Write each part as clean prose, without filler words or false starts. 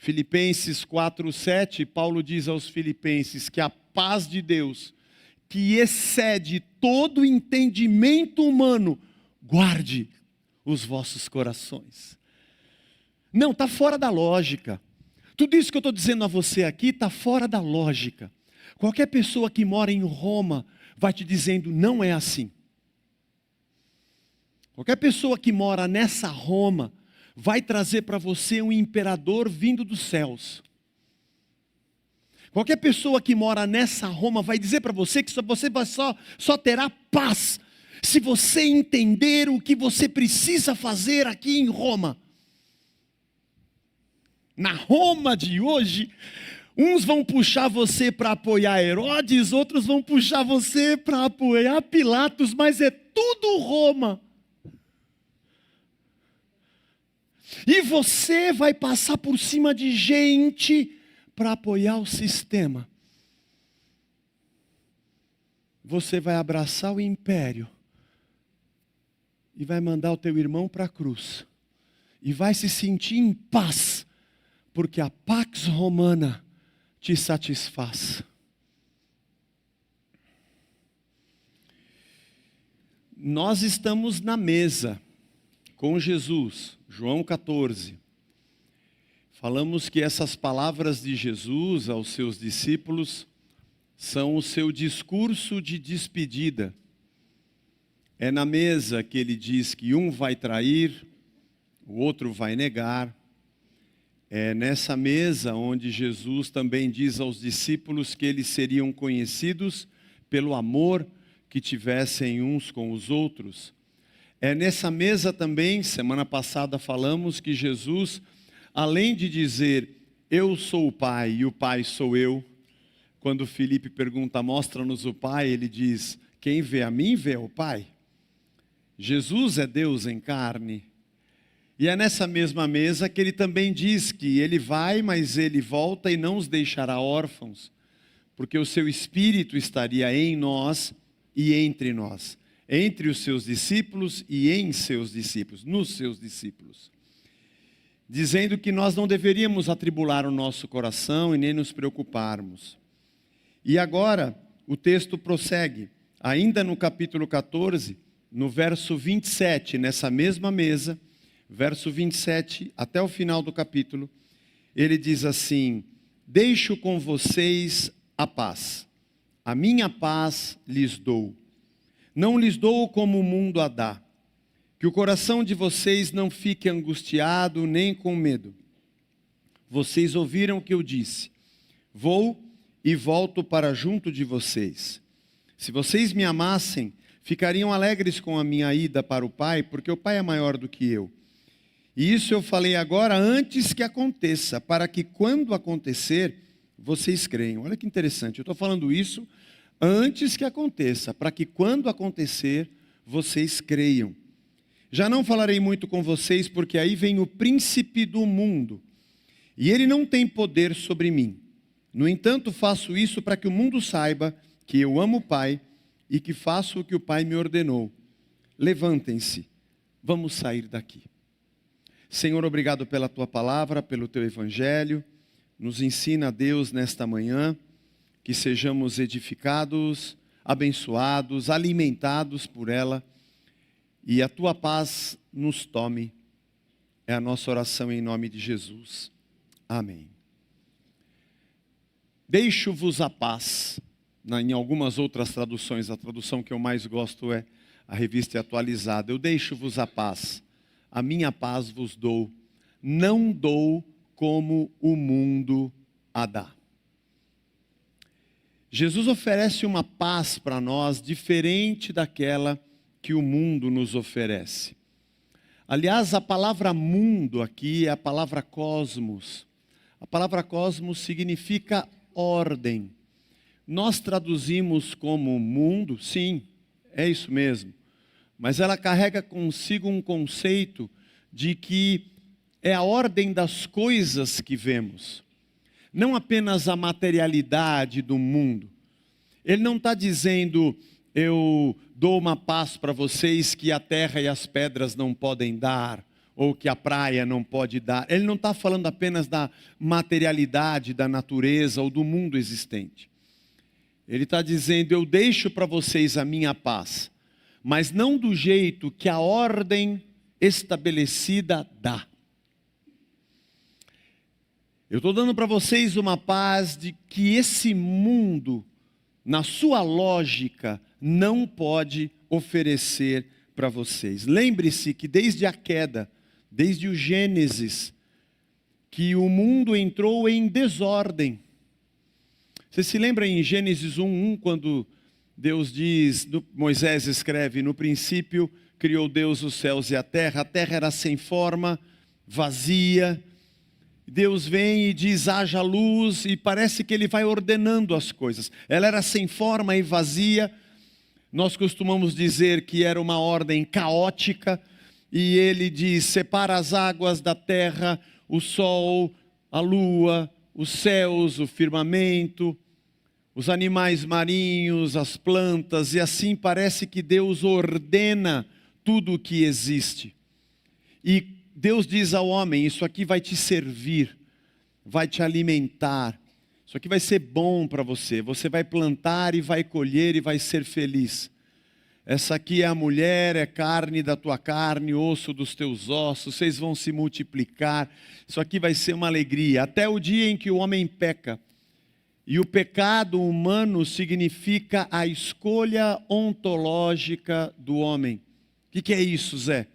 Filipenses 4:7, Paulo diz aos filipenses que a paz de Deus, que excede todo entendimento humano, guarde os vossos corações. Não, está fora da lógica. Tudo isso que eu estou dizendo a você aqui está fora da lógica. Qualquer pessoa que mora em Roma vai te dizendo, não é assim. Qualquer pessoa que mora nessa Roma vai trazer para você um imperador vindo dos céus. Qualquer pessoa que mora nessa Roma vai dizer para você que você só terá paz se você entender o que você precisa fazer aqui em Roma. Na Roma de hoje, uns vão puxar você para apoiar Herodes, outros vão puxar você para apoiar Pilatos, mas é tudo Roma. E você vai passar por cima de gente para apoiar o sistema. Você vai abraçar o império e vai mandar o teu irmão para a cruz. E vai se sentir em paz, porque a Pax Romana te satisfaz. Nós estamos na mesa com Jesus, João 14. Falamos que essas palavras de Jesus aos seus discípulos são o seu discurso de despedida. É na mesa que ele diz que um vai trair, o outro vai negar. É nessa mesa onde Jesus também diz aos discípulos que eles seriam conhecidos pelo amor que tivessem uns com os outros. É nessa mesa também, semana passada falamos que Jesus, além de dizer, eu sou o Pai e o Pai sou eu, quando Filipe pergunta, mostra-nos o Pai, ele diz, quem vê a mim vê o Pai. Jesus é Deus em carne. E é nessa mesma mesa que ele também diz que ele vai, mas ele volta e não os deixará órfãos, porque o seu Espírito estaria em nós e entre nós, entre os seus discípulos e em seus discípulos, nos seus discípulos. Dizendo que nós não deveríamos atribular o nosso coração e nem nos preocuparmos. E agora o texto prossegue, ainda no capítulo 14, no verso 27, nessa mesma mesa, verso 27 até o final do capítulo, ele diz assim, deixo com vocês a paz, a minha paz lhes dou. Não lhes dou como o mundo a dá. Que o coração de vocês não fique angustiado nem com medo. Vocês ouviram o que eu disse. Vou e volto para junto de vocês. Se vocês me amassem, ficariam alegres com a minha ida para o Pai, porque o Pai é maior do que eu. E isso eu falei agora antes que aconteça, para que quando acontecer, vocês creiam. Olha que interessante, eu estou falando isso antes que aconteça, para que quando acontecer, vocês creiam. Já não falarei muito com vocês, porque aí vem o príncipe do mundo, e ele não tem poder sobre mim. No entanto, faço isso para que o mundo saiba que eu amo o Pai, e que faço o que o Pai me ordenou. Levantem-se, vamos sair daqui. Senhor, obrigado pela Tua palavra, pelo Teu Evangelho. Nos ensina, Deus, nesta manhã, que sejamos edificados, abençoados, alimentados por ela, e a Tua paz nos tome. É a nossa oração em nome de Jesus. Amém. Deixo-vos a paz. Em algumas outras traduções, a tradução que eu mais gosto é a Revista Atualizada. Eu deixo-vos a paz. A minha paz vos dou. Não dou como o mundo a dá. Jesus oferece uma paz para nós diferente daquela que o mundo nos oferece. Aliás, a palavra mundo aqui é a palavra cosmos. A palavra cosmos significa ordem. Nós traduzimos como mundo, sim, é isso mesmo. Mas ela carrega consigo um conceito de que é a ordem das coisas que vemos. Não apenas a materialidade do mundo. Ele não está dizendo, eu dou uma paz para vocês que a terra e as pedras não podem dar, ou que a praia não pode dar. Ele não está falando apenas da materialidade, da natureza ou do mundo existente. Ele está dizendo, eu deixo para vocês a minha paz, mas não do jeito que a ordem estabelecida dá. Eu estou dando para vocês uma paz de que esse mundo, na sua lógica, não pode oferecer para vocês. Lembre-se que desde a queda, desde o Gênesis, que o mundo entrou em desordem. Você se lembra em Gênesis 1:1, quando Deus diz, Moisés escreve, no princípio criou Deus os céus e a terra era sem forma, vazia. Deus vem e diz, haja luz, e parece que ele vai ordenando as coisas. Ela era sem forma e vazia. Nós costumamos dizer que era uma ordem caótica, e ele diz, separa as águas da terra, o sol, a lua, os céus, o firmamento, os animais marinhos, as plantas, e assim parece que Deus ordena tudo o que existe. E Deus diz ao homem, isso aqui vai te servir, vai te alimentar, isso aqui vai ser bom para você, você vai plantar e vai colher e vai ser feliz. Essa aqui é a mulher, é carne da tua carne, osso dos teus ossos, vocês vão se multiplicar, isso aqui vai ser uma alegria, até o dia em que o homem peca. E o pecado humano significa a escolha ontológica do homem. O que é isso, Zé?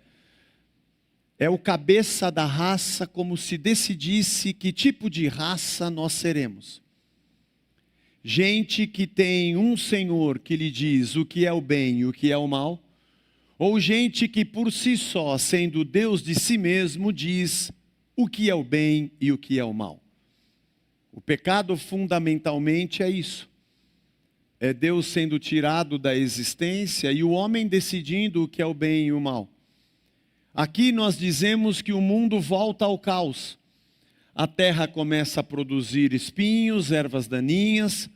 É o cabeça da raça, como se decidisse que tipo de raça nós seremos. Gente que tem um Senhor que lhe diz o que é o bem e o que é o mal, ou gente que por si só, sendo Deus de si mesmo, diz o que é o bem e o que é o mal. O pecado fundamentalmente é isso. É Deus sendo tirado da existência e o homem decidindo o que é o bem e o mal. Aqui nós dizemos que o mundo volta ao caos. A terra começa a produzir espinhos, ervas daninhas.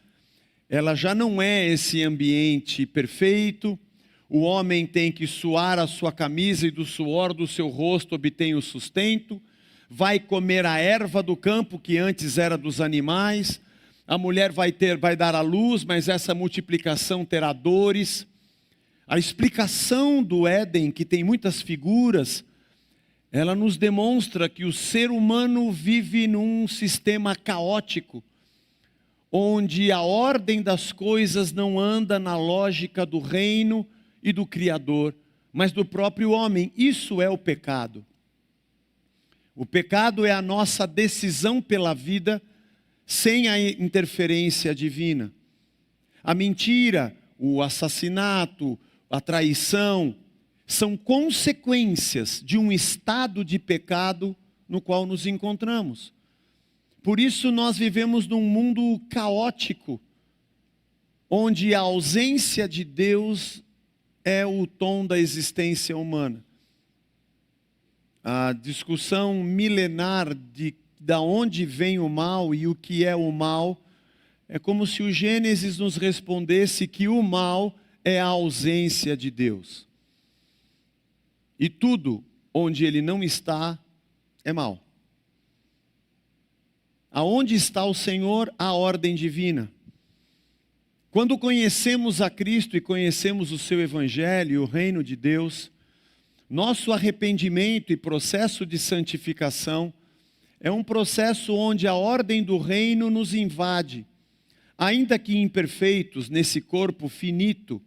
Ela já não é esse ambiente perfeito. O homem tem que suar a sua camisa e do suor do seu rosto obtém o sustento. Vai comer a erva do campo que antes era dos animais. A mulher vai dar à luz, mas essa multiplicação terá dores. A explicação do Éden, que tem muitas figuras, ela nos demonstra que o ser humano vive num sistema caótico, onde a ordem das coisas não anda na lógica do reino e do Criador, mas do próprio homem. Isso é o pecado. O pecado é a nossa decisão pela vida sem a interferência divina. A mentira, o assassinato, a traição, são consequências de um estado de pecado no qual nos encontramos. Por isso nós vivemos num mundo caótico, onde a ausência de Deus é o tom da existência humana. A discussão milenar de onde vem o mal e o que é o mal, é como se o Gênesis nos respondesse que o mal é a ausência de Deus. E tudo onde ele não está é mal. Aonde está o Senhor, a ordem divina. Quando conhecemos a Cristo e conhecemos o seu Evangelho e o reino de Deus, nosso arrependimento e processo de santificação é um processo onde a ordem do reino nos invade. Ainda que imperfeitos nesse corpo finito,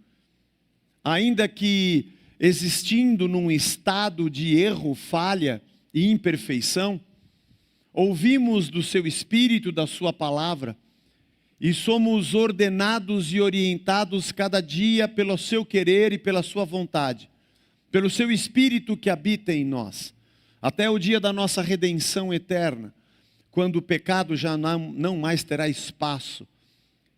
ainda que existindo num estado de erro, falha e imperfeição, ouvimos do seu Espírito, da sua palavra, e somos ordenados e orientados cada dia pelo seu querer e pela sua vontade, pelo seu Espírito que habita em nós, até o dia da nossa redenção eterna, quando o pecado já não mais terá espaço,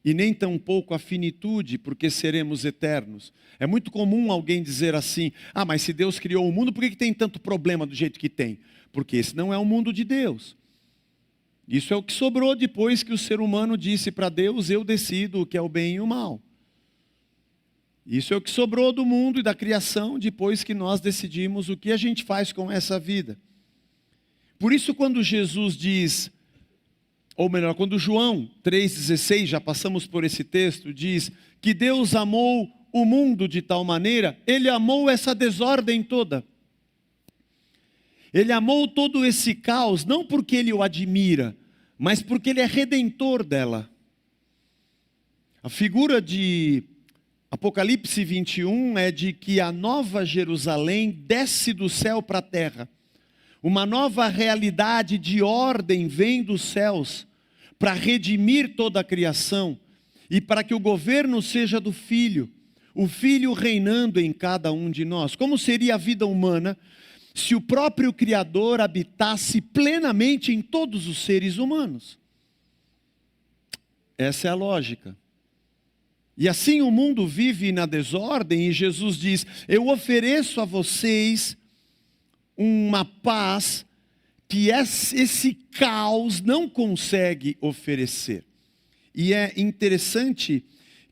e nem tampouco a finitude, porque seremos eternos. É muito comum alguém dizer assim, mas se Deus criou o mundo, por que tem tanto problema do jeito que tem? Porque esse não é o mundo de Deus. Isso é o que sobrou depois que o ser humano disse para Deus, eu decido o que é o bem e o mal. Isso é o que sobrou do mundo e da criação depois que nós decidimos o que a gente faz com essa vida. Por isso, quando Jesus diz, ou melhor, quando João 3,16, já passamos por esse texto, diz que Deus amou o mundo de tal maneira, Ele amou essa desordem toda. Ele amou todo esse caos, não porque Ele o admira, mas porque Ele é redentor dela. A figura de Apocalipse 21 é de que a nova Jerusalém desce do céu para a terra. Uma nova realidade de ordem vem dos céus para redimir toda a criação e para que o governo seja do Filho, o Filho reinando em cada um de nós. Como seria a vida humana se o próprio Criador habitasse plenamente em todos os seres humanos? Essa é a lógica. E assim o mundo vive na desordem e Jesus diz, eu ofereço a vocês uma paz que esse caos não consegue oferecer. E é interessante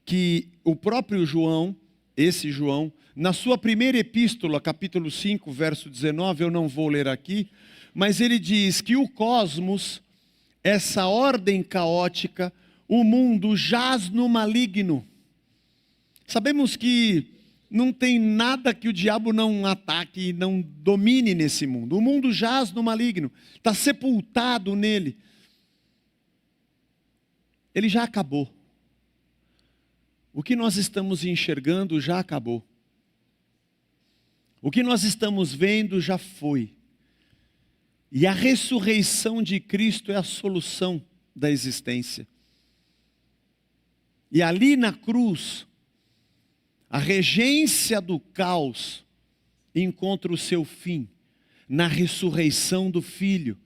que o próprio João, esse João, na sua primeira epístola, capítulo 5, verso 19, eu não vou ler aqui, mas ele diz que o cosmos, essa ordem caótica, o mundo jaz no maligno. Sabemos que não tem nada que o diabo não ataque e não domine nesse mundo. O mundo jaz no maligno, está sepultado nele. Ele já acabou. O que nós estamos enxergando já acabou. O que nós estamos vendo já foi. E a ressurreição de Cristo é a solução da existência. E ali na cruz, a regência do caos encontra o seu fim na ressurreição do Filho.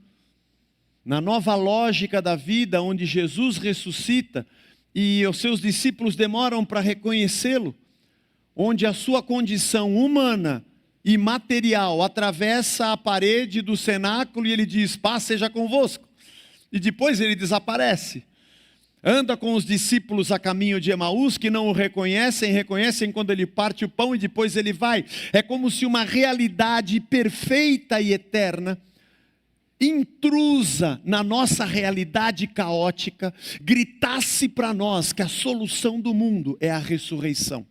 Na nova lógica da vida, onde Jesus ressuscita e os seus discípulos demoram para reconhecê-lo, onde a sua condição humana e material atravessa a parede do cenáculo e ele diz, paz seja convosco. E depois ele desaparece. Anda com os discípulos a caminho de Emaús, que não o reconhecem quando ele parte o pão e depois ele vai. É como se uma realidade perfeita e eterna, intrusa na nossa realidade caótica, gritasse para nós que a solução do mundo é a ressurreição.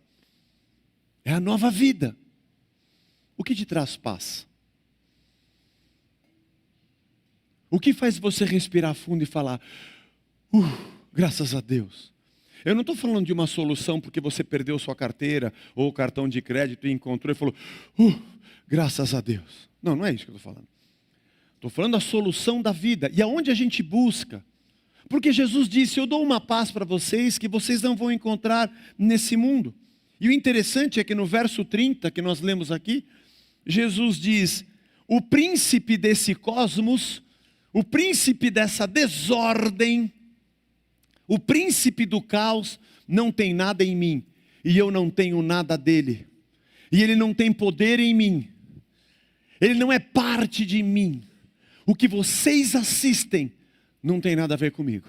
É a nova vida. O que te traz paz? O que faz você respirar fundo e falar, graças a Deus. Eu não estou falando de uma solução porque você perdeu sua carteira ou cartão de crédito e encontrou e falou, graças a Deus. Não, não é isso que eu estou falando. Estou falando da solução da vida. E aonde a gente busca? Porque Jesus disse, eu dou uma paz para vocês que vocês não vão encontrar nesse mundo. E o interessante é que no verso 30 que nós lemos aqui, Jesus diz, o príncipe desse cosmos, o príncipe dessa desordem, o príncipe do caos não tem nada em mim, e eu não tenho nada dele, e ele não tem poder em mim, ele não é parte de mim, o que vocês assistem não tem nada a ver comigo.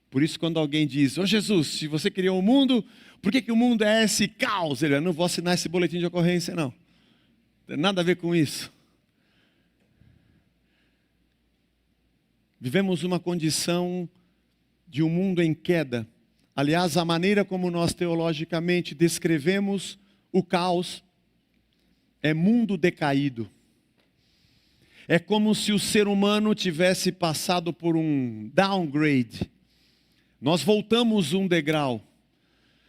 Por isso quando alguém diz, Jesus, se você criou o mundo, por que o mundo é esse caos? Ele, eu não vou assinar esse boletim de ocorrência não, não tem nada a ver com isso. Vivemos uma condição de um mundo em queda. Aliás, a maneira como nós teologicamente descrevemos o caos é mundo decaído. É como se o ser humano tivesse passado por um downgrade. Nós voltamos um degrau.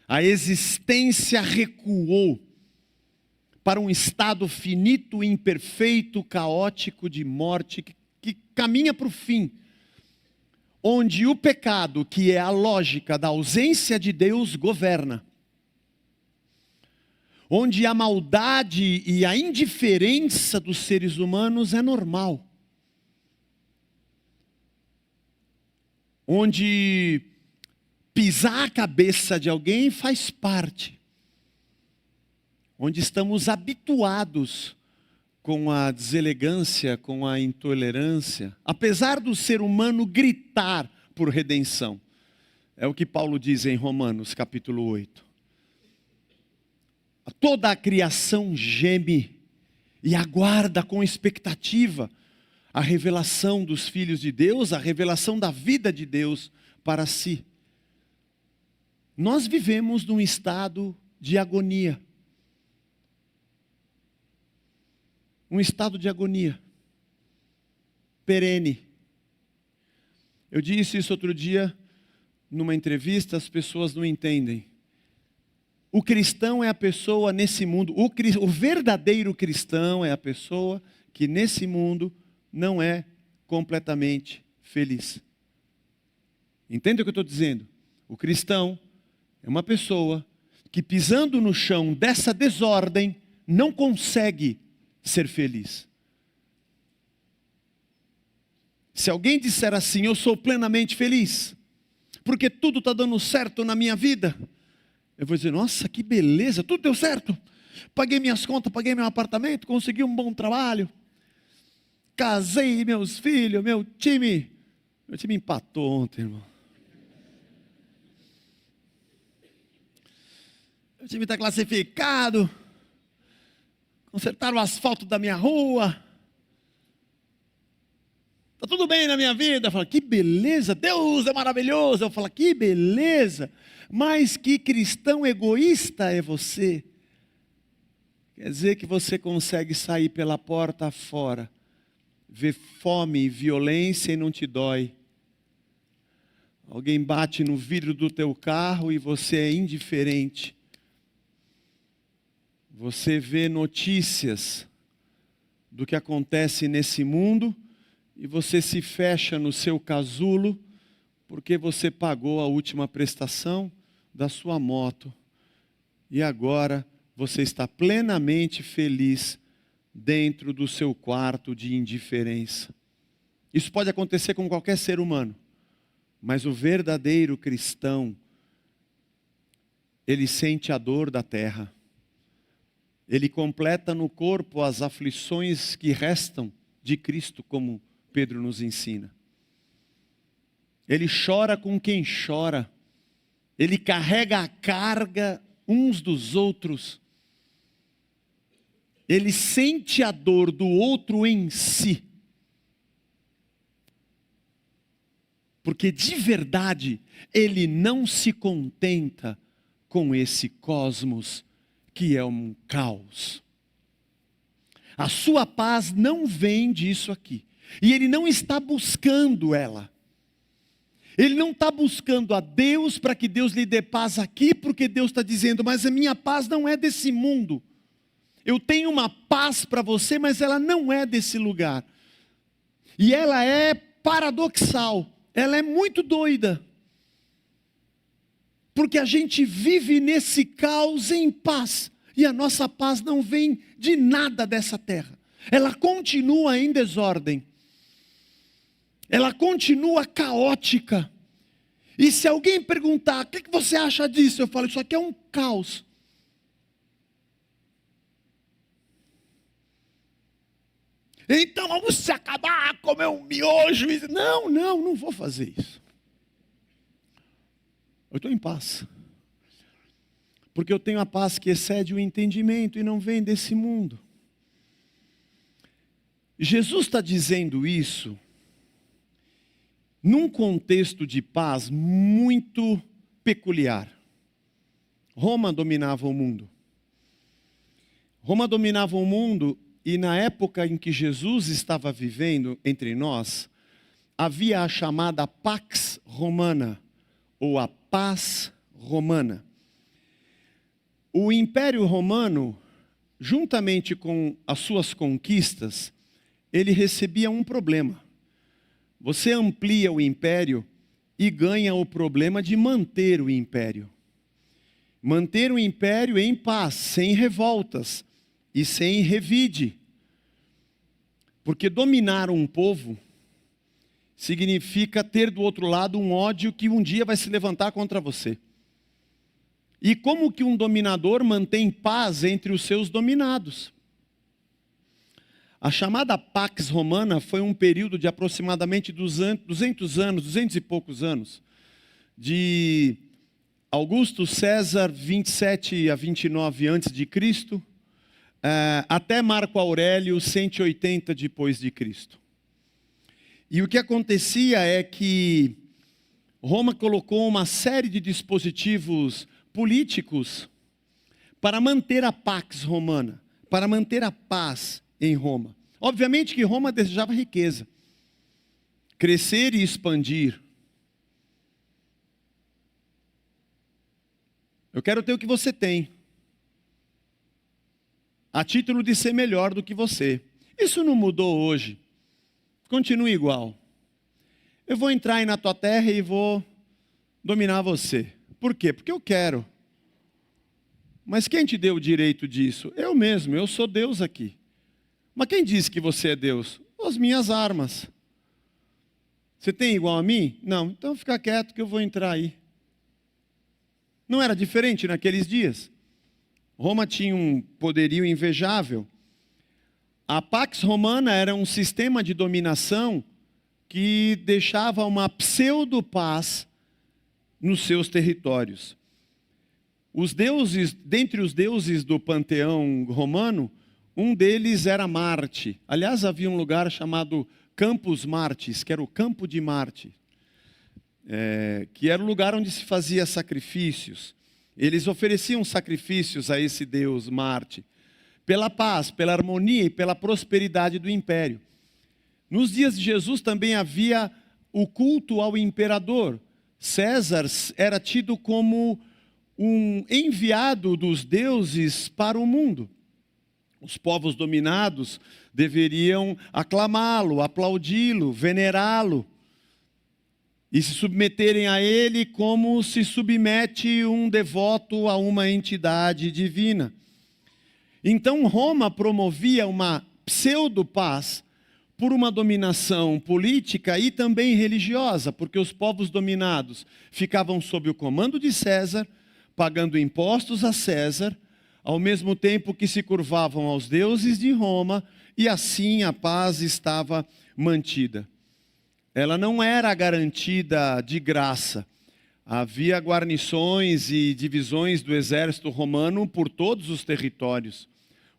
A existência recuou para um estado finito, imperfeito, caótico de morte que caminha para o fim. Onde o pecado, que é a lógica da ausência de Deus, governa. Onde a maldade e a indiferença dos seres humanos é normal. Onde pisar a cabeça de alguém faz parte. Onde estamos habituados com a deselegância, com a intolerância, apesar do ser humano gritar por redenção. É o que Paulo diz em Romanos capítulo 8. Toda a criação geme e aguarda com expectativa a revelação dos filhos de Deus, a revelação da vida de Deus para si. Nós vivemos num estado de agonia. Um estado de agonia perene. Eu disse isso outro dia numa entrevista, as pessoas não entendem. O cristão é a pessoa nesse mundo, o verdadeiro cristão é a pessoa que nesse mundo não é completamente feliz. Entende o que eu estou dizendo? O cristão é uma pessoa que pisando no chão dessa desordem não consegue ser feliz. Se alguém disser assim, eu sou plenamente feliz, porque tudo está dando certo na minha vida, eu vou dizer, nossa, que beleza, tudo deu certo. Paguei minhas contas, paguei meu apartamento, consegui um bom trabalho, casei meus filhos, meu time empatou ontem, irmão. Meu time está classificado, consertaram o asfalto da minha rua, está tudo bem na minha vida. Eu falo, que beleza, Deus é maravilhoso. Eu falo, que beleza, mas que cristão egoísta é você. Quer dizer que você consegue sair pela porta fora, ver fome e violência e não te dói. Alguém bate no vidro do teu carro e você é indiferente. Você vê notícias do que acontece nesse mundo e você se fecha no seu casulo porque você pagou a última prestação da sua moto. E agora você está plenamente feliz dentro do seu quarto de indiferença. Isso pode acontecer com qualquer ser humano, mas o verdadeiro cristão, ele sente a dor da terra. Ele completa no corpo as aflições que restam de Cristo, como Pedro nos ensina. Ele chora com quem chora. Ele carrega a carga uns dos outros. Ele sente a dor do outro em si. Porque de verdade, ele não se contenta com esse cosmos que é um caos. A sua paz não vem disso aqui. E ele não está buscando ela. Ele não está buscando a Deus para que Deus lhe dê paz aqui, porque Deus está dizendo, mas a minha paz não é desse mundo. Eu tenho uma paz para você, mas ela não é desse lugar. E ela é paradoxal. Ela é muito doida. Porque a gente vive nesse caos em paz. E a nossa paz não vem de nada dessa terra. Ela continua em desordem. Ela continua caótica. E se alguém perguntar, o que você acha disso? Eu falo, isso aqui é um caos. Então vamos se acabar, comer um miojo. Não vou fazer isso. Eu estou em paz. Porque eu tenho a paz que excede o entendimento e não vem desse mundo. Jesus está dizendo isso num contexto de paz muito peculiar. Roma dominava o mundo. Roma dominava o mundo e na época em que Jesus estava vivendo entre nós, havia a chamada Pax Romana, ou a paz romana. O Império Romano, juntamente com as suas conquistas, ele recebia um problema. Você amplia o império e ganha o problema de manter o império. Manter o império em paz, sem revoltas e sem revide. Porque dominar um povo significa ter do outro lado um ódio que um dia vai se levantar contra você. E como que um dominador mantém paz entre os seus dominados? A chamada Pax Romana foi um período de aproximadamente 200 anos, 200 e poucos anos, de Augusto César, 27 a 29 antes de Cristo, até Marco Aurélio, 180 depois de Cristo. E o que acontecia é que Roma colocou uma série de dispositivos políticos para manter a pax romana, para manter a paz em Roma. Obviamente que Roma desejava riqueza, crescer e expandir. Eu quero ter o que você tem, a título de ser melhor do que você. Isso não mudou hoje, continua igual. Eu vou entrar aí na tua terra e vou dominar você. Por quê? Porque eu quero. Mas quem te deu o direito disso? Eu mesmo, eu sou Deus aqui. Mas quem disse que você é Deus? As minhas armas. Você tem igual a mim? Não, então fica quieto que eu vou entrar aí. Não era diferente naqueles dias. Roma tinha um poderio invejável. A Pax Romana era um sistema de dominação que deixava uma pseudo-paz nos seus territórios. Os deuses, dentre os deuses do panteão romano, um deles era Marte. Aliás, havia um lugar chamado Campus Martis, que era o campo de Marte, que era o lugar onde se fazia sacrifícios. Eles ofereciam sacrifícios a esse deus Marte, pela paz, pela harmonia e pela prosperidade do império. Nos dias de Jesus também havia o culto ao imperador. César era tido como um enviado dos deuses para o mundo. Os povos dominados deveriam aclamá-lo, aplaudi-lo, venerá-lo e se submeterem a ele como se submete um devoto a uma entidade divina. Então Roma promovia uma pseudo-paz por uma dominação política e também religiosa, porque os povos dominados ficavam sob o comando de César, pagando impostos a César, ao mesmo tempo que se curvavam aos deuses de Roma, e assim a paz estava mantida. Ela não era garantida de graça. Havia guarnições e divisões do exército romano por todos os territórios.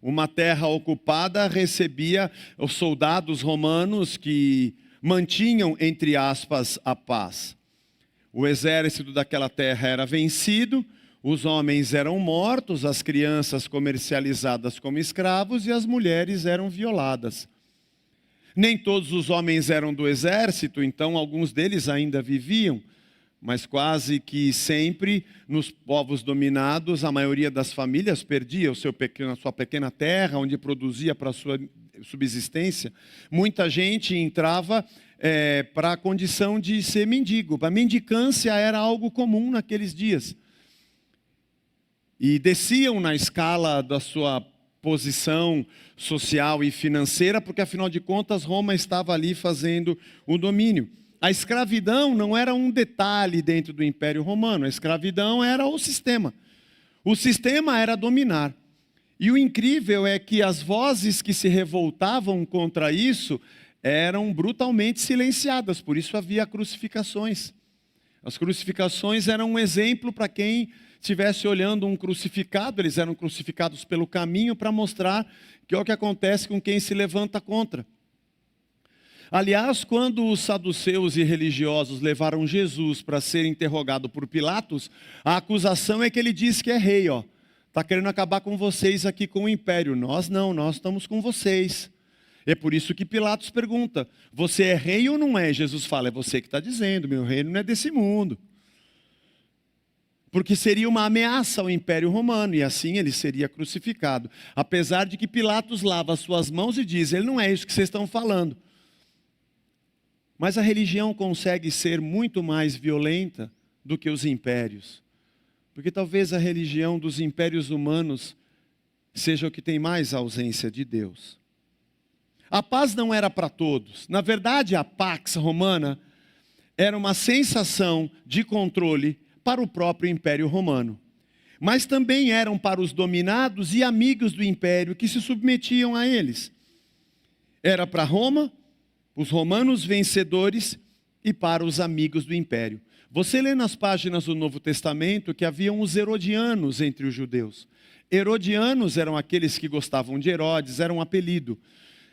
Uma terra ocupada recebia os soldados romanos que mantinham, entre aspas, a paz. O exército daquela terra era vencido, os homens eram mortos, as crianças comercializadas como escravos e as mulheres eram violadas. Nem todos os homens eram do exército, então alguns deles ainda viviam, mas quase que sempre nos povos dominados, a maioria das famílias perdia a sua pequena terra, onde produzia para a sua subsistência. Muita gente entrava para a condição de ser mendigo. A mendicância era algo comum naqueles dias. E desciam na escala da sua posição social e financeira, porque afinal de contas Roma estava ali fazendo o domínio. A escravidão não era um detalhe dentro do Império Romano, a escravidão era o sistema. O sistema era dominar. E o incrível é que as vozes que se revoltavam contra isso eram brutalmente silenciadas, por isso havia crucificações. As crucificações eram um exemplo para quem estivesse olhando um crucificado, eles eram crucificados pelo caminho para mostrar que é o que acontece com quem se levanta contra. Aliás, quando os saduceus e religiosos levaram Jesus para ser interrogado por Pilatos, a acusação é que ele diz que é rei, está querendo acabar com vocês aqui com o império. Nós não, nós estamos com vocês. É por isso que Pilatos pergunta, você é rei ou não é? Jesus fala, é você que está dizendo, meu reino não é desse mundo. Porque seria uma ameaça ao Império Romano, e assim ele seria crucificado. Apesar de que Pilatos lava as suas mãos e diz, ele não é isso que vocês estão falando. Mas a religião consegue ser muito mais violenta do que os impérios. Porque talvez a religião dos impérios humanos seja o que tem mais ausência de Deus. A paz não era para todos. Na verdade, a Pax Romana era uma sensação de controle para o próprio Império Romano. Mas também eram para os dominados e amigos do Império que se submetiam a eles. Era para Roma, os romanos vencedores, e para os amigos do Império. Você lê nas páginas do Novo Testamento que haviam os herodianos entre os judeus. Herodianos eram aqueles que gostavam de Herodes, era um apelido.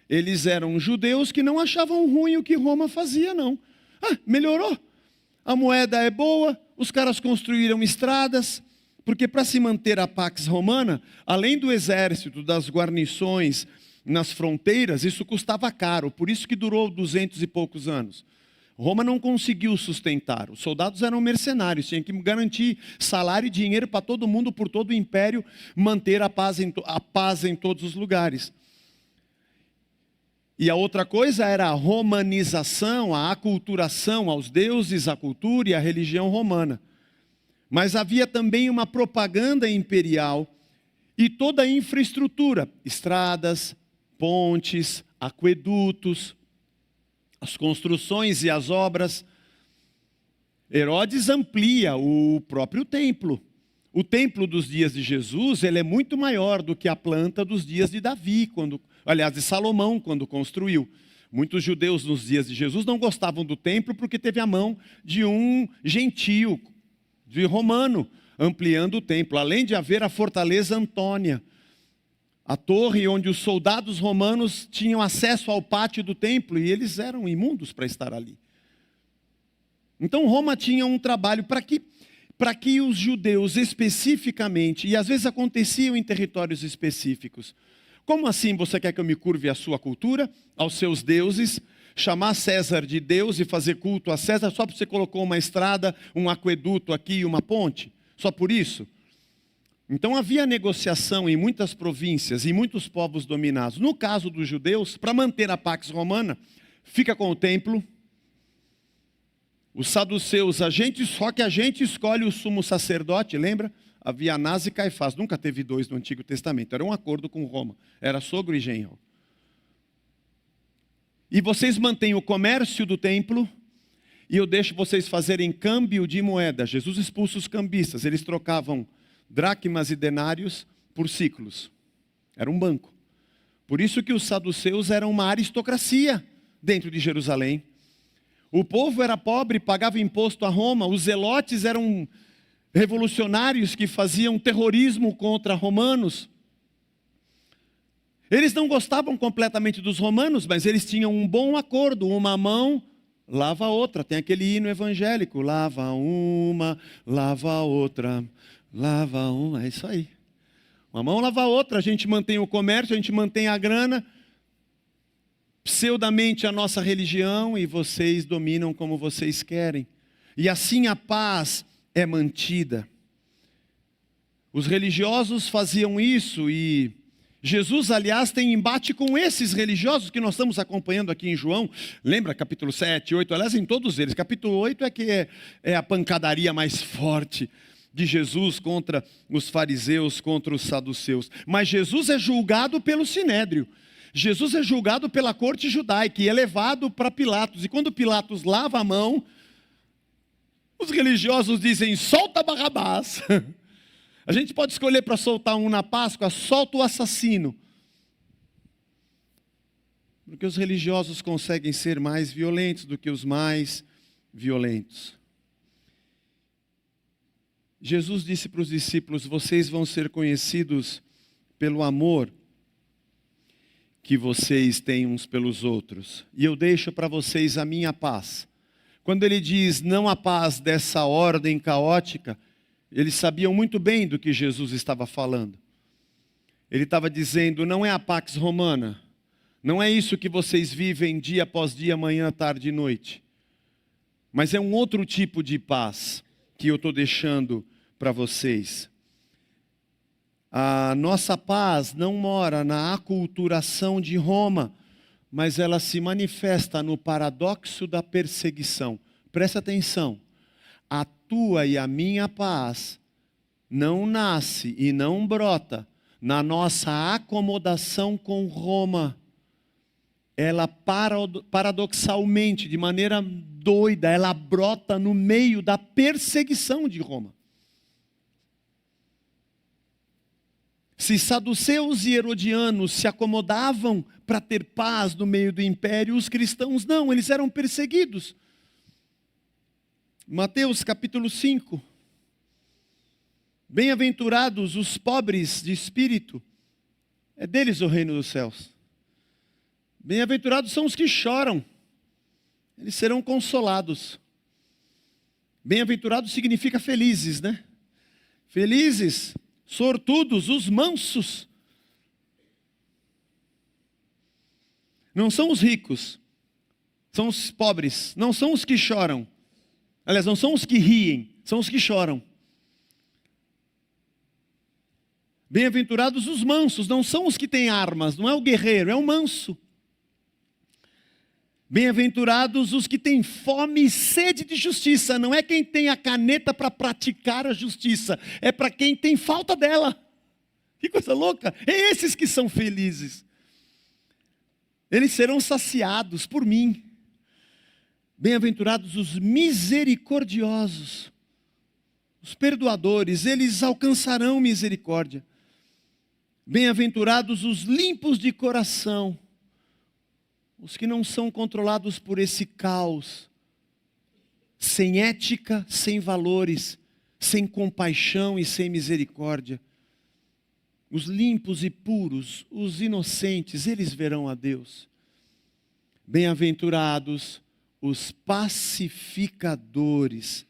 Eles eram judeus que não achavam ruim o que Roma fazia, não. Melhorou. A moeda é boa, os caras construíram estradas, porque para se manter a Pax Romana, além do exército, das guarnições nas fronteiras, isso custava caro, por isso que durou 200 e poucos anos. Roma não conseguiu sustentar, os soldados eram mercenários, tinham que garantir salário e dinheiro para todo mundo, por todo o império, manter a paz em todos os lugares. E a outra coisa era a romanização, a aculturação aos deuses, a cultura e a religião romana. Mas havia também uma propaganda imperial e toda a infraestrutura, estradas, pontes, aquedutos, as construções e as obras. Herodes amplia o próprio templo. O templo dos dias de Jesus, ele é muito maior do que a planta dos dias de Davi, de Salomão, quando construiu. Muitos judeus nos dias de Jesus não gostavam do templo porque teve a mão de um gentio, de romano, ampliando o templo. Além de haver a fortaleza Antônia, a torre onde os soldados romanos tinham acesso ao pátio do templo e eles eram imundos para estar ali. Então Roma tinha um trabalho para que os judeus especificamente, e às vezes aconteciam em territórios específicos. Como assim você quer que eu me curve à sua cultura, aos seus deuses, chamar César de Deus e fazer culto a César só porque você colocou uma estrada, um aqueduto aqui e uma ponte? Só por isso? Então havia negociação em muitas províncias e muitos povos dominados. No caso dos judeus, para manter a Pax Romana, fica com o templo. Os saduceus, só que a gente escolhe o sumo sacerdote, lembra? Havia Anás e Caifás, nunca teve dois no Antigo Testamento, era um acordo com Roma, era sogro e genro. E vocês mantêm o comércio do templo, e eu deixo vocês fazerem câmbio de moeda. Jesus expulsa os cambistas, eles trocavam dracmas e denários por ciclos. Era um banco. Por isso que os saduceus eram uma aristocracia dentro de Jerusalém. O povo era pobre, pagava imposto a Roma. Os zelotes eram revolucionários que faziam terrorismo contra romanos. Eles não gostavam completamente dos romanos, mas eles tinham um bom acordo. Uma mão lava a outra. Tem aquele hino evangélico. Lava uma, lava a outra. Lava uma, é isso aí. Uma mão lava a outra, a gente mantém o comércio, a gente mantém a grana, pseudamente a nossa religião, e vocês dominam como vocês querem. E assim a paz é mantida. Os religiosos faziam isso, e Jesus, aliás, tem embate com esses religiosos que nós estamos acompanhando aqui em João. Lembra capítulo 7, 8, aliás em todos eles. Capítulo 8 é que é a pancadaria mais forte de Jesus contra os fariseus, contra os saduceus. Mas Jesus é julgado pelo sinédrio. Jesus é julgado pela corte judaica e é levado para Pilatos. E quando Pilatos lava a mão, os religiosos dizem: solta Barrabás. A gente pode escolher para soltar um na Páscoa, solta o assassino. Porque os religiosos conseguem ser mais violentos do que os mais violentos. Jesus disse para os discípulos: vocês vão ser conhecidos pelo amor que vocês têm uns pelos outros. E eu deixo para vocês a minha paz. Quando ele diz não a paz dessa ordem caótica, eles sabiam muito bem do que Jesus estava falando. Ele estava dizendo: não é a Pax Romana, não é isso que vocês vivem dia após dia, manhã, tarde e noite. Mas é um outro tipo de paz que eu estou deixando para vocês. A nossa paz não mora na aculturação de Roma, mas ela se manifesta no paradoxo da perseguição. Presta atenção. A tua e a minha paz não nasce e não brota na nossa acomodação com Roma. Ela paradoxalmente, de maneira doida, ela brota no meio da perseguição de Roma. Se saduceus e herodianos se acomodavam para ter paz no meio do império, os cristãos não, eles eram perseguidos. Mateus capítulo 5. Bem-aventurados os pobres de espírito, é deles o reino dos céus. Bem-aventurados são os que choram, eles serão consolados. Bem-aventurados significa felizes, né? Felizes, sortudos, os mansos. Não são os ricos, são os pobres, não são os que choram. Aliás, não são os que riem, são os que choram. Bem-aventurados os mansos, não são os que têm armas, não é o guerreiro, é o manso. Bem-aventurados os que têm fome e sede de justiça, não é quem tem a caneta para praticar a justiça, é para quem tem falta dela. Que coisa louca, é esses que são felizes. Eles serão saciados por mim. Bem-aventurados os misericordiosos, os perdoadores, eles alcançarão misericórdia. Bem-aventurados os limpos de coração, os que não são controlados por esse caos, sem ética, sem valores, sem compaixão e sem misericórdia. Os limpos e puros, os inocentes, eles verão a Deus. Bem-aventurados os pacificadores,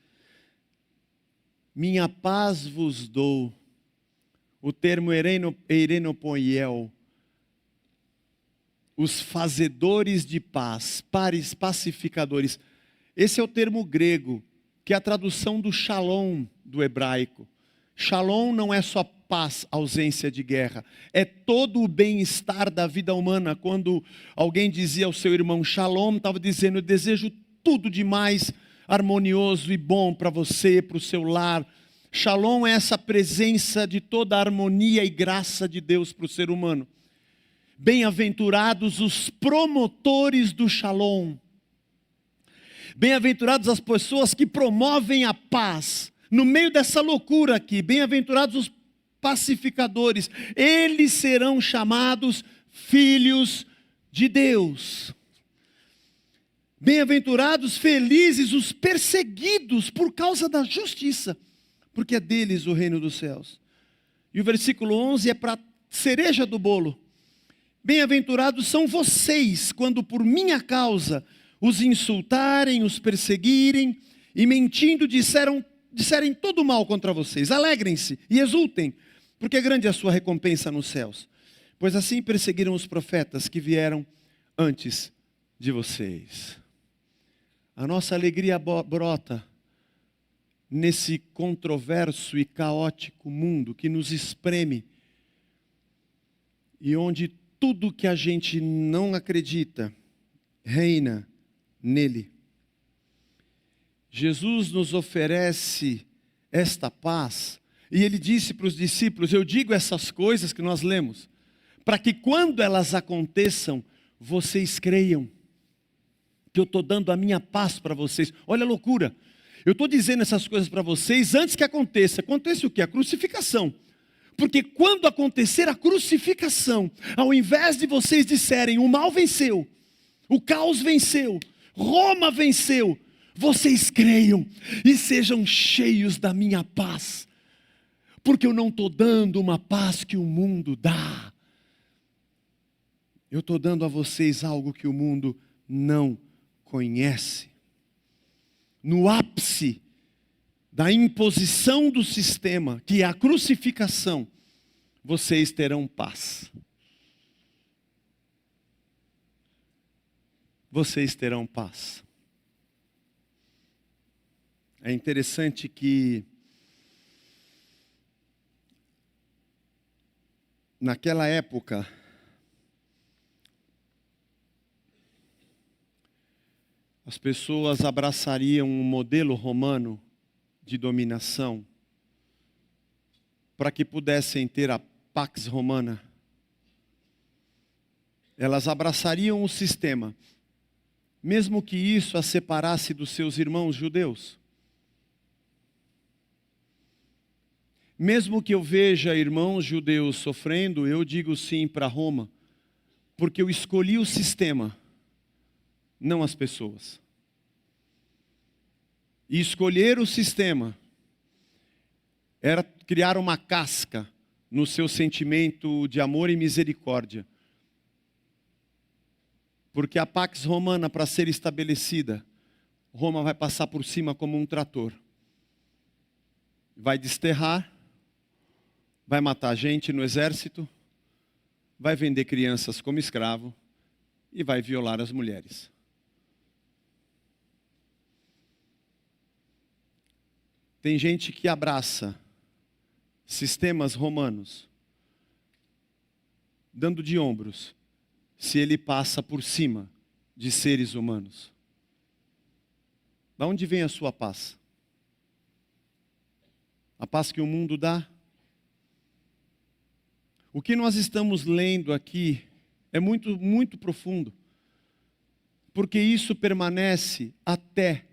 minha paz vos dou. O termo eirenopoiel, os fazedores de paz, pacificadores. Esse é o termo grego, que é a tradução do shalom do hebraico. Shalom não é só paz, ausência de guerra. É todo o bem-estar da vida humana. Quando alguém dizia ao seu irmão shalom, estava dizendo: eu desejo tudo de mais harmonioso e bom para você, para o seu lar. Shalom é essa presença de toda a harmonia e graça de Deus para o ser humano. Bem-aventurados os promotores do shalom. Bem-aventurados as pessoas que promovem a paz. No meio dessa loucura aqui, bem-aventurados os pacificadores. Eles serão chamados filhos de Deus. Bem-aventurados, felizes os perseguidos por causa da justiça, porque é deles o reino dos céus. E o versículo 11 é para cereja do bolo. Bem-aventurados são vocês, quando por minha causa os insultarem, os perseguirem, e mentindo disserem todo mal contra vocês. Alegrem-se e exultem, porque grande é a sua recompensa nos céus. Pois assim perseguiram os profetas que vieram antes de vocês. A nossa alegria brota nesse controverso e caótico mundo que nos espreme e onde tudo que a gente não acredita reina nele. Jesus nos oferece esta paz e ele disse para os discípulos: eu digo essas coisas que nós lemos, para que quando elas aconteçam, vocês creiam que eu estou dando a minha paz para vocês. Olha a loucura. Eu estou dizendo essas coisas para vocês antes que aconteça. Acontece o quê? A crucificação. Porque quando acontecer a crucificação, ao invés de vocês disserem o mal venceu, o caos venceu, Roma venceu, vocês creiam e sejam cheios da minha paz. Porque eu não estou dando uma paz que o mundo dá. Eu estou dando a vocês algo que o mundo não conhece. No ápice da imposição do sistema, que é a crucificação, vocês terão paz. Vocês terão paz. É interessante que naquela época as pessoas abraçariam um modelo romano de dominação para que pudessem ter a Pax Romana. Elas abraçariam o sistema, mesmo que isso as separasse dos seus irmãos judeus. Mesmo que eu veja irmãos judeus sofrendo, eu digo sim para Roma, porque eu escolhi o sistema, não as pessoas. E escolher o sistema era criar uma casca no seu sentimento de amor e misericórdia. Porque a Pax Romana, para ser estabelecida, Roma vai passar por cima como um trator. Vai desterrar, vai matar gente no exército, vai vender crianças como escravo e vai violar as mulheres. Tem gente que abraça sistemas romanos, dando de ombros, se ele passa por cima de seres humanos. Da onde vem a sua paz? A paz que o mundo dá? O que nós estamos lendo aqui é muito, muito profundo, porque isso permanece até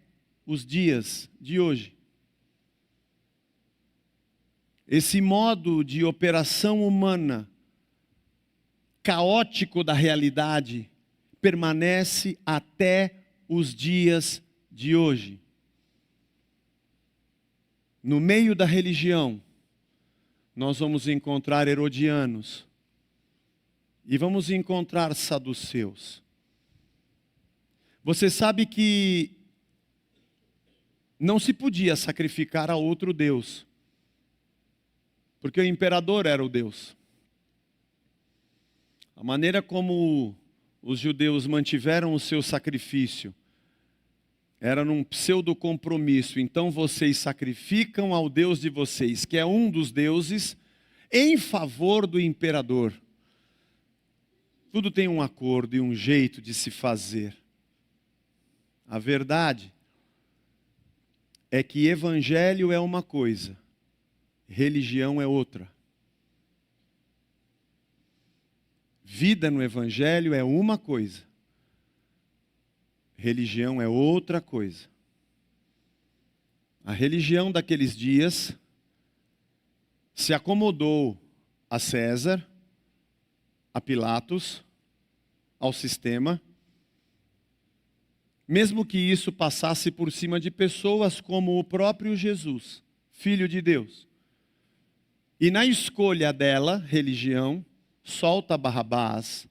os dias de hoje. Esse modo de operação humana, caótico da realidade, permanece até os dias de hoje. No meio da religião, nós vamos encontrar herodianos e vamos encontrar saduceus. Você sabe que não se podia sacrificar a outro Deus, porque o imperador era o Deus. A maneira como os judeus mantiveram o seu sacrifício era num pseudo-compromisso. Então vocês sacrificam ao Deus de vocês, que é um dos deuses, em favor do imperador. Tudo tem um acordo e um jeito de se fazer. A verdade é que evangelho é uma coisa, religião é outra. Vida no evangelho é uma coisa, religião é outra coisa. A religião daqueles dias se acomodou a César, a Pilatos, ao sistema, mesmo que isso passasse por cima de pessoas como o próprio Jesus, Filho de Deus. E na escolha dela, religião, solta Barrabás,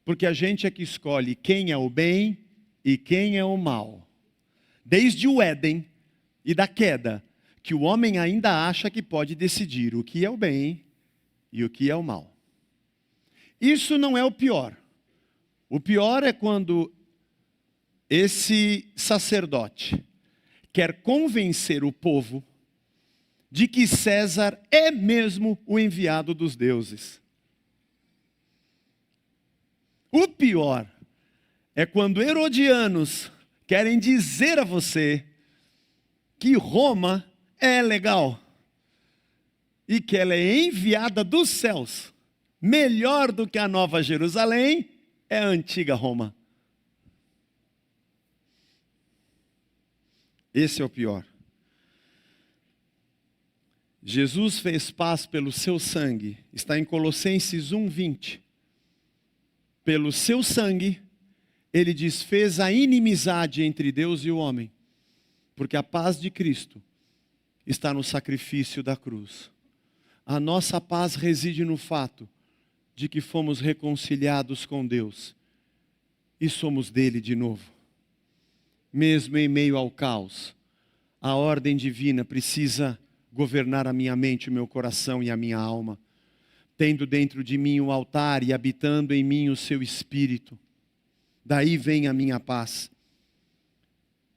porque a gente é que escolhe quem é o bem e quem é o mal. Desde o Éden e da queda, que o homem ainda acha que pode decidir o que é o bem e o que é o mal. Isso não é o pior. O pior é quando esse sacerdote quer convencer o povo de que César é mesmo o enviado dos deuses. O pior é quando herodianos querem dizer a você que Roma é legal e que ela é enviada dos céus. Melhor do que a Nova Jerusalém é a antiga Roma. Esse é o pior. Jesus fez paz pelo seu sangue. Está em Colossenses 1:20. Pelo seu sangue, ele desfez a inimizade entre Deus e o homem. Porque a paz de Cristo está no sacrifício da cruz. A nossa paz reside no fato de que fomos reconciliados com Deus e somos dele de novo. Mesmo em meio ao caos, a ordem divina precisa governar a minha mente, o meu coração e a minha alma, tendo dentro de mim o altar e habitando em mim o seu espírito. Daí vem a minha paz.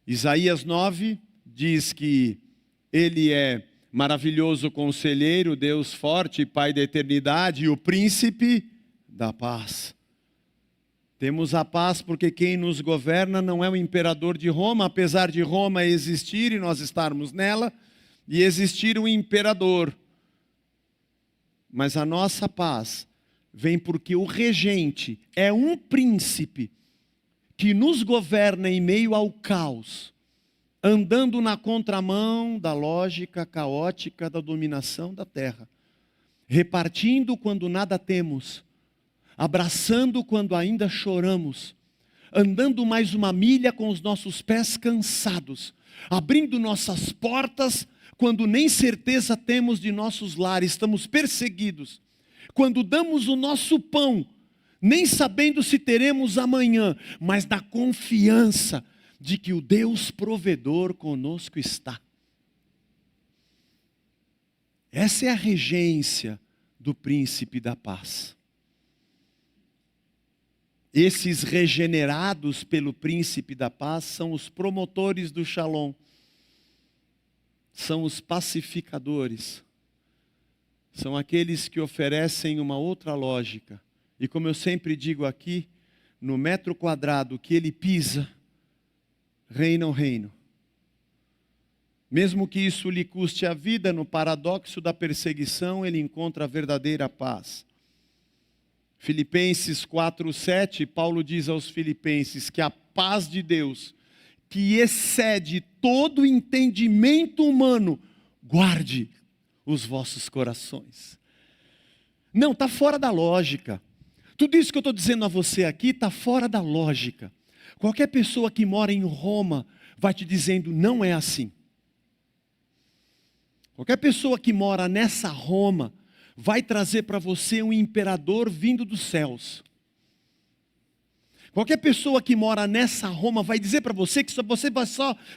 Isaías 9 diz que ele é maravilhoso conselheiro, Deus forte, Pai da eternidade e o príncipe da paz. Temos a paz porque quem nos governa não é o imperador de Roma, apesar de Roma existir e nós estarmos nela, e existir um imperador. Mas a nossa paz vem porque o regente é um príncipe que nos governa em meio ao caos, andando na contramão da lógica caótica da dominação da terra, repartindo quando nada temos, abraçando quando ainda choramos, andando mais uma milha com os nossos pés cansados, abrindo nossas portas quando nem certeza temos de nossos lares, estamos perseguidos, quando damos o nosso pão, nem sabendo se teremos amanhã, mas na confiança de que o Deus provedor conosco está. Essa é a regência do príncipe da paz. Esses regenerados pelo príncipe da paz são os promotores do Shalom, são os pacificadores, são aqueles que oferecem uma outra lógica. E como eu sempre digo aqui, no metro quadrado que ele pisa, reina o reino. Mesmo que isso lhe custe a vida, no paradoxo da perseguição, ele encontra a verdadeira paz. Filipenses 4:7, Paulo diz aos filipenses que a paz de Deus, que excede todo entendimento humano, guarde os vossos corações. Não, está fora da lógica. Tudo isso que eu estou dizendo a você aqui está fora da lógica. Qualquer pessoa que mora em Roma vai te dizendo, não é assim. Qualquer pessoa que mora nessa Roma vai trazer para você um imperador vindo dos céus. Qualquer pessoa que mora nessa Roma vai dizer para você que você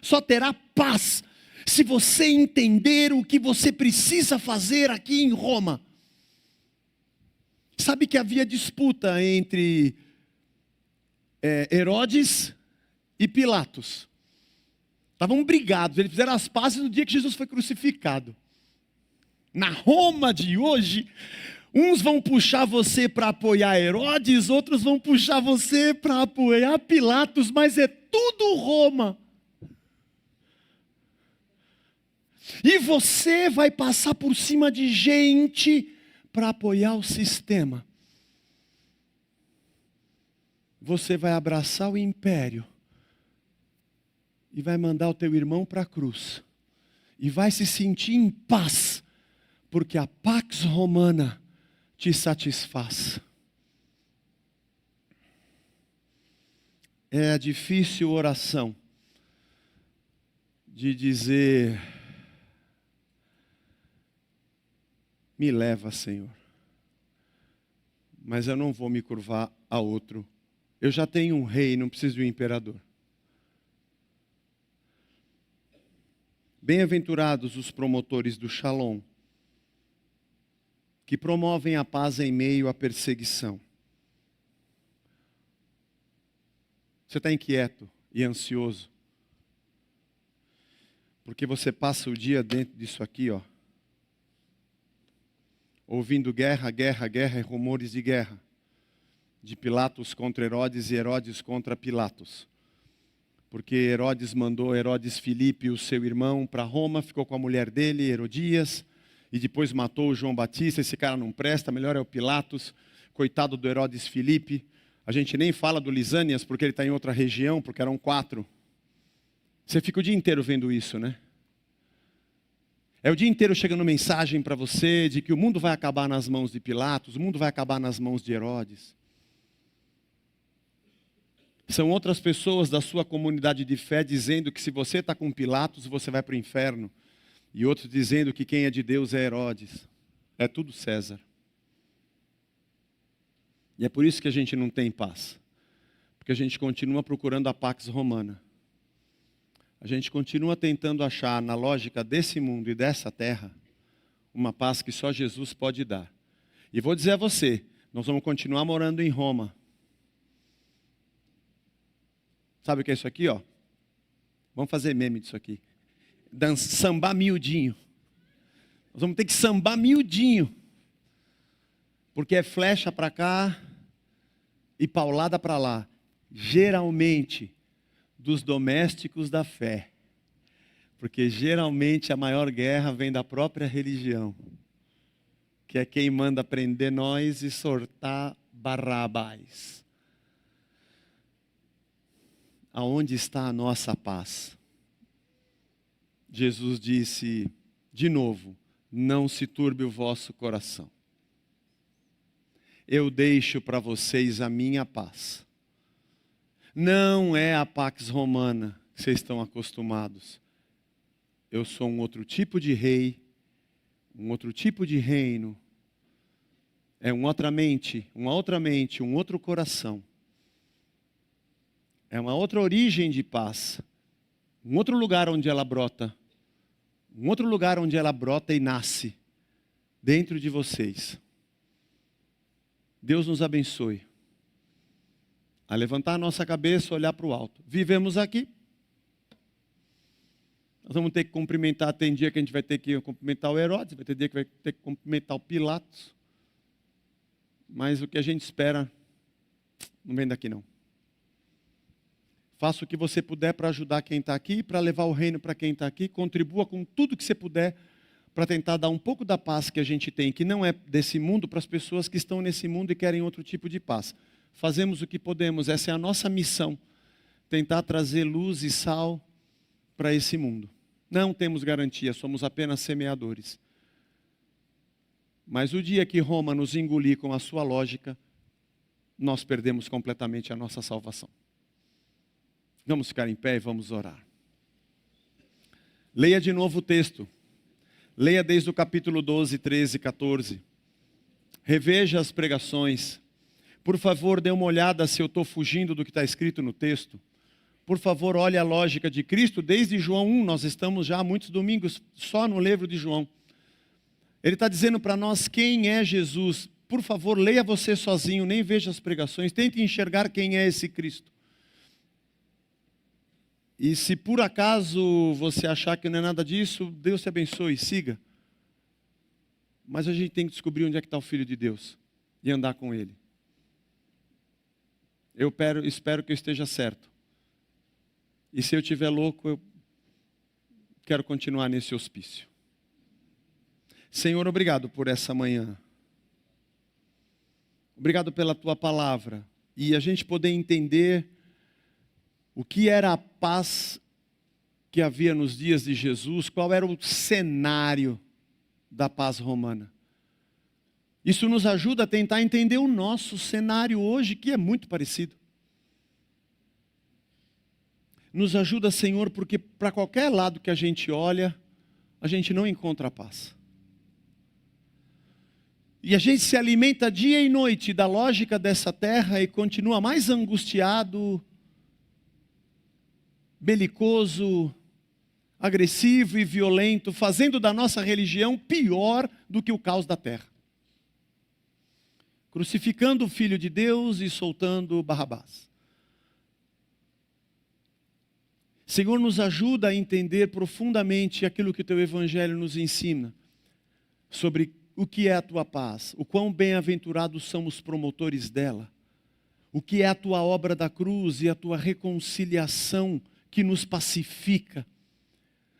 só terá paz se você entender o que você precisa fazer aqui em Roma. Sabe que havia disputa entre Herodes e Pilatos. Estavam brigados, eles fizeram as pazes no dia que Jesus foi crucificado. Na Roma de hoje, uns vão puxar você para apoiar Herodes, outros vão puxar você para apoiar Pilatos, mas é tudo Roma. E você vai passar por cima de gente para apoiar o sistema. Você vai abraçar o império e vai mandar o teu irmão para a cruz. E vai se sentir em paz, porque a Pax Romana te satisfaz. É a difícil oração de dizer, me leva, Senhor, mas eu não vou me curvar a outro. Eu já tenho um rei, não preciso de um imperador. Bem-aventurados os promotores do Shalom, que promovem a paz em meio à perseguição. Você está inquieto e ansioso, porque você passa o dia dentro disso aqui, ó, ouvindo guerra, guerra, guerra e rumores de guerra, de Pilatos contra Herodes e Herodes contra Pilatos. Porque Herodes mandou Herodes Filipe, o seu irmão, para Roma, ficou com a mulher dele, Herodias, e depois matou o João Batista. Esse cara não presta, melhor é o Pilatos, coitado do Herodes Filipe. A gente nem fala do Lisânias, porque ele está em outra região, porque eram 4. Você fica o dia inteiro vendo isso, né? É o dia inteiro chegando mensagem para você de que o mundo vai acabar nas mãos de Pilatos, o mundo vai acabar nas mãos de Herodes. São outras pessoas da sua comunidade de fé dizendo que se você está com Pilatos, você vai para o inferno. E outros dizendo que quem é de Deus é Herodes. É tudo César. E é por isso que a gente não tem paz. Porque a gente continua procurando a Pax Romana. A gente continua tentando achar na lógica desse mundo e dessa terra uma paz que só Jesus pode dar. E vou dizer a você, nós vamos continuar morando em Roma. Sabe o que é isso aqui, ó? Vamos fazer meme disso aqui. Sambar miudinho. Nós vamos ter que sambar miudinho. Porque é flecha para cá e paulada para lá. Geralmente, dos domésticos da fé. Porque geralmente a maior guerra vem da própria religião. Que é quem manda prender nós e soltar Barrabás. Aonde está a nossa paz? Jesus disse, de novo, não se turbe o vosso coração. Eu deixo para vocês a minha paz. Não é a Pax Romana que vocês estão acostumados. Eu sou um outro tipo de rei, um outro tipo de reino. É uma outra mente, um outro coração. É uma outra origem de paz. Um outro lugar onde ela brota. Um outro lugar onde ela brota e nasce. Dentro de vocês. Deus nos abençoe. A levantar a nossa cabeça, olhar para o alto. Vivemos aqui. Nós vamos ter que cumprimentar, tem dia que a gente vai ter que cumprimentar o Herodes, vai ter dia que vai ter que cumprimentar o Pilatos. Mas o que a gente espera não vem daqui não. Faça o que você puder para ajudar quem está aqui, para levar o reino para quem está aqui. Contribua com tudo que você puder para tentar dar um pouco da paz que a gente tem, que não é desse mundo, para as pessoas que estão nesse mundo e querem outro tipo de paz. Fazemos o que podemos, essa é a nossa missão. Tentar trazer luz e sal para esse mundo. Não temos garantia, somos apenas semeadores. Mas o dia que Roma nos engolir com a sua lógica, nós perdemos completamente a nossa salvação. Vamos ficar em pé e vamos orar. Leia de novo o texto. Leia desde o capítulo 12, 13, 14. Reveja as pregações. Por favor, dê uma olhada se eu estou fugindo do que está escrito no texto. Por favor, olhe a lógica de Cristo. Desde João 1, nós estamos já há muitos domingos só no livro de João. Ele está dizendo para nós quem é Jesus. Por favor, leia você sozinho, nem veja as pregações. Tente enxergar quem é esse Cristo. E se por acaso você achar que não é nada disso, Deus te abençoe, siga. Mas a gente tem que descobrir onde é que está o Filho de Deus e andar com Ele. Eu espero que eu esteja certo. E se eu estiver louco, eu quero continuar nesse hospício. Senhor, obrigado por essa manhã. Obrigado pela Tua palavra. E a gente poder entender o que era a paz que havia nos dias de Jesus, qual era o cenário da paz romana. Isso nos ajuda a tentar entender o nosso cenário hoje, que é muito parecido. Nos ajuda, Senhor, porque para qualquer lado que a gente olha, a gente não encontra paz. E a gente se alimenta dia e noite da lógica dessa terra e continua mais angustiado, belicoso, agressivo e violento, fazendo da nossa religião pior do que o caos da terra. Crucificando o Filho de Deus e soltando Barrabás. Senhor, nos ajuda a entender profundamente aquilo que o Teu Evangelho nos ensina, sobre o que é a Tua paz, o quão bem-aventurados são os promotores dela, o que é a Tua obra da cruz e a Tua reconciliação que nos pacifica,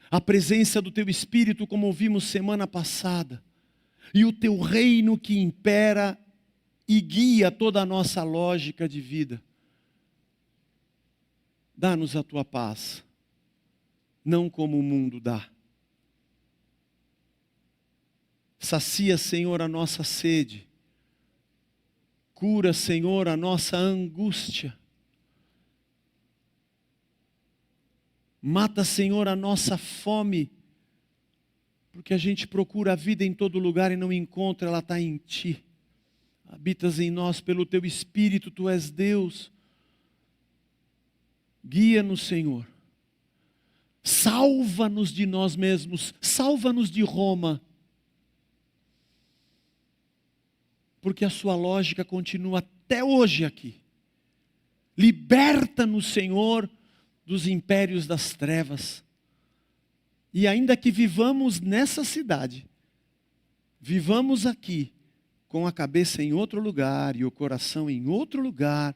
a presença do Teu Espírito, como ouvimos semana passada, e o Teu reino que impera e guia toda a nossa lógica de vida. Dá-nos a Tua paz, não como o mundo dá. Sacia, Senhor, a nossa sede. Cura, Senhor, a nossa angústia. Mata, Senhor, a nossa fome, porque a gente procura a vida em todo lugar e não encontra, ela está em Ti. Habitas em nós pelo Teu Espírito, Tu és Deus. Guia-nos, Senhor. Salva-nos de nós mesmos, salva-nos de Roma. Porque a sua lógica continua até hoje aqui. Liberta-nos, Senhor, dos impérios das trevas. E ainda que vivamos nessa cidade, vivamos aqui, com a cabeça em outro lugar e o coração em outro lugar,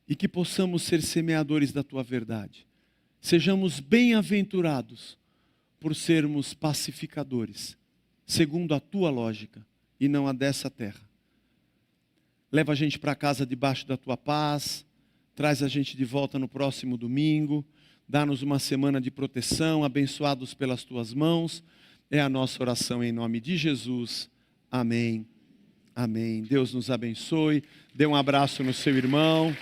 e que possamos ser semeadores da Tua verdade. Sejamos bem-aventurados por sermos pacificadores, segundo a Tua lógica e não a dessa terra. Leva a gente para casa debaixo da Tua paz, traz a gente de volta no próximo domingo, dá-nos uma semana de proteção, abençoados pelas Tuas mãos. É a nossa oração em nome de Jesus. Amém. Amém. Deus nos abençoe. Dê um abraço no seu irmão.